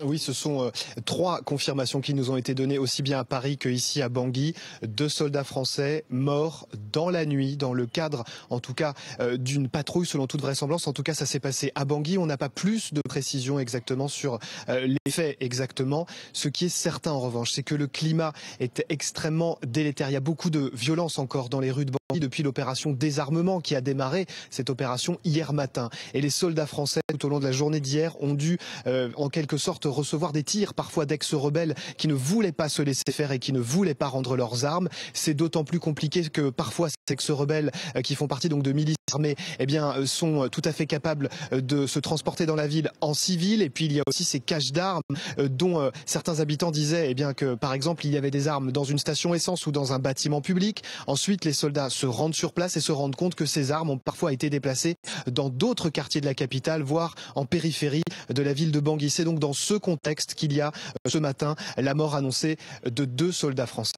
Oui, ce sont 3 confirmations qui nous ont été données aussi bien à Paris qu'ici à Bangui. 2 soldats français morts dans la nuit, dans le cadre, en tout cas, d'une patrouille selon toute vraisemblance. En tout cas, ça s'est passé à Bangui. On n'a pas plus de précision exactement sur les faits exactement. Ce qui est certain en revanche, c'est que le climat est extrêmement délétère. Il y a beaucoup de violence encore dans les rues de Bangui depuis l'opération désarmement qui a démarré, cette opération hier matin. Et les soldats français, tout au long de la journée d'hier, ont dû en quelque sorte recevoir des tirs parfois d'ex-rebelles qui ne voulaient pas se laisser faire et qui ne voulaient pas rendre leurs armes. C'est d'autant plus compliqué que parfois ces ex-rebelles qui font partie donc de milices armées sont tout à fait capables de se transporter dans la ville en civil. Et puis il y a aussi ces caches d'armes dont certains habitants disaient que par exemple il y avait des armes dans une station essence ou dans un bâtiment public. Ensuite les soldats se rendent sur place et se rendent compte que ces armes ont parfois été déplacées dans d'autres quartiers de la capitale, voire en périphérie de la ville de Bangui. C'est donc dans ce contexte qu'il y a ce matin la mort annoncée de 2 soldats français.